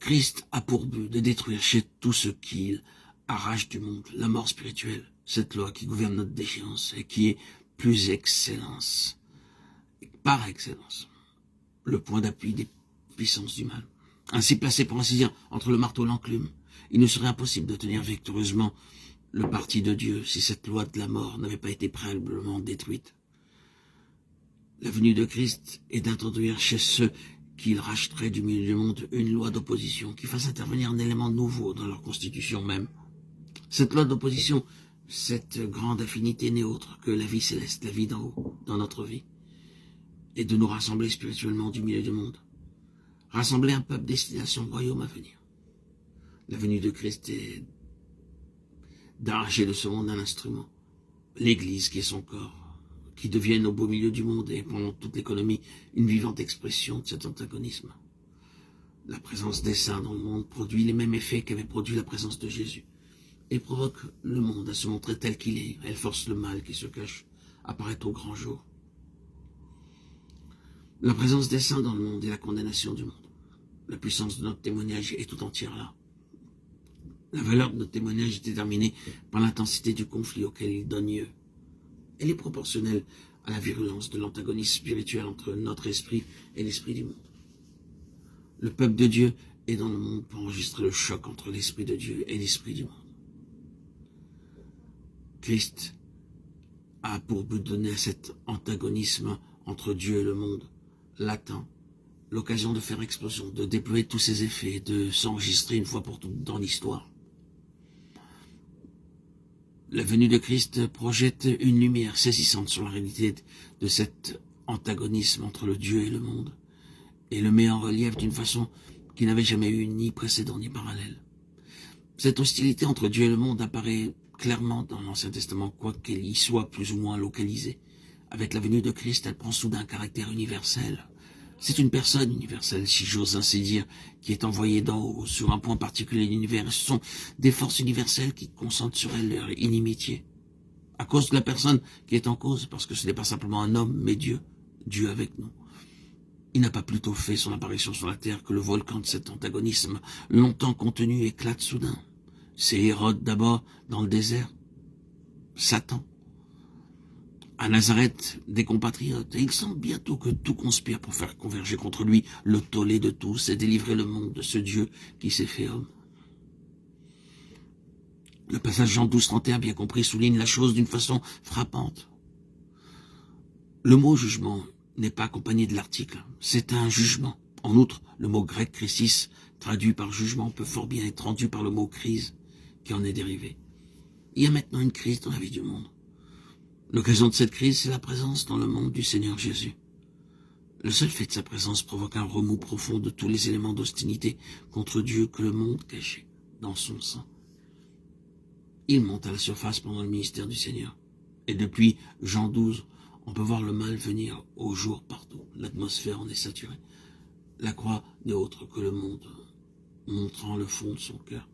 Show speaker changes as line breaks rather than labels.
Christ a pour but de détruire chez tout ce qu'il arrache du monde la mort spirituelle, cette loi qui gouverne notre déchéance et qui est plus excellence, par excellence, le point d'appui des puissances du mal. Ainsi placé, pour ainsi dire, entre le marteau et l'enclume, il nous serait impossible de tenir victorieusement le parti de Dieu si cette loi de la mort n'avait pas été préalablement détruite. La venue de Christ est d'introduire chez ceux qu'il racheterait du milieu du monde une loi d'opposition qui fasse intervenir un élément nouveau dans leur constitution même. Cette loi d'opposition, cette grande affinité n'est autre que la vie céleste, la vie d'en haut, dans notre vie, et de nous rassembler spirituellement du milieu du monde. Rassembler un peuple destiné à son royaume à venir. La venue de Christ est d'arracher de ce monde un instrument, l'Église qui est son corps, qui devienne au beau milieu du monde et pendant toute l'économie une vivante expression de cet antagonisme. La présence des saints dans le monde produit les mêmes effets qu'avait produit la présence de Jésus et provoque le monde à se montrer tel qu'il est. Elle force le mal qui se cache apparaître au grand jour. La présence des saints dans le monde est la condamnation du monde. La puissance de notre témoignage est tout entière là. La valeur de notre témoignage est déterminée par l'intensité du conflit auquel il donne lieu. Elle est proportionnelle à la virulence de l'antagonisme spirituel entre notre esprit et l'esprit du monde. Le peuple de Dieu est dans le monde pour enregistrer le choc entre l'esprit de Dieu et l'esprit du monde. Christ a pour but de donner à cet antagonisme entre Dieu et le monde latent l'occasion de faire explosion, de déployer tous ses effets, de s'enregistrer une fois pour toutes dans l'histoire. La venue de Christ projette une lumière saisissante sur la réalité de cet antagonisme entre le Dieu et le monde, et le met en relief d'une façon qui n'avait jamais eu ni précédent ni parallèle. Cette hostilité entre Dieu et le monde apparaît clairement dans l'Ancien Testament, quoiqu'elle y soit plus ou moins localisée. Avec la venue de Christ, elle prend soudain un caractère universel. C'est une personne universelle, si j'ose ainsi dire, qui est envoyée d'en haut sur un point particulier de l'univers. Ce sont des forces universelles qui concentrent sur elle leur inimitié. À cause de la personne qui est en cause, parce que ce n'est pas simplement un homme, mais Dieu, Dieu avec nous. Il n'a pas plutôt fait son apparition sur la terre que le volcan de cet antagonisme, longtemps contenu, éclate soudain. C'est Hérode d'abord dans le désert, Satan. À Nazareth, des compatriotes, et il semble bientôt que tout conspire pour faire converger contre lui le tollé de tous et délivrer le monde de ce Dieu qui s'est fait homme. Le passage Jean 12, 31, bien compris, souligne la chose d'une façon frappante. Le mot jugement n'est pas accompagné de l'article, c'est un jugement. En outre, le mot grec krisis, traduit par jugement, peut fort bien être rendu par le mot crise, qui en est dérivé. Il y a maintenant une crise dans la vie du monde. L'occasion de cette crise, c'est la présence dans le monde du Seigneur Jésus. Le seul fait de sa présence provoque un remous profond de tous les éléments d'hostilité contre Dieu que le monde cachait dans son sein. Il monte à la surface pendant le ministère du Seigneur. Et depuis Jean 12, on peut voir le mal venir au jour partout. L'atmosphère en est saturée. La croix n'est autre que le monde, montrant le fond de son cœur.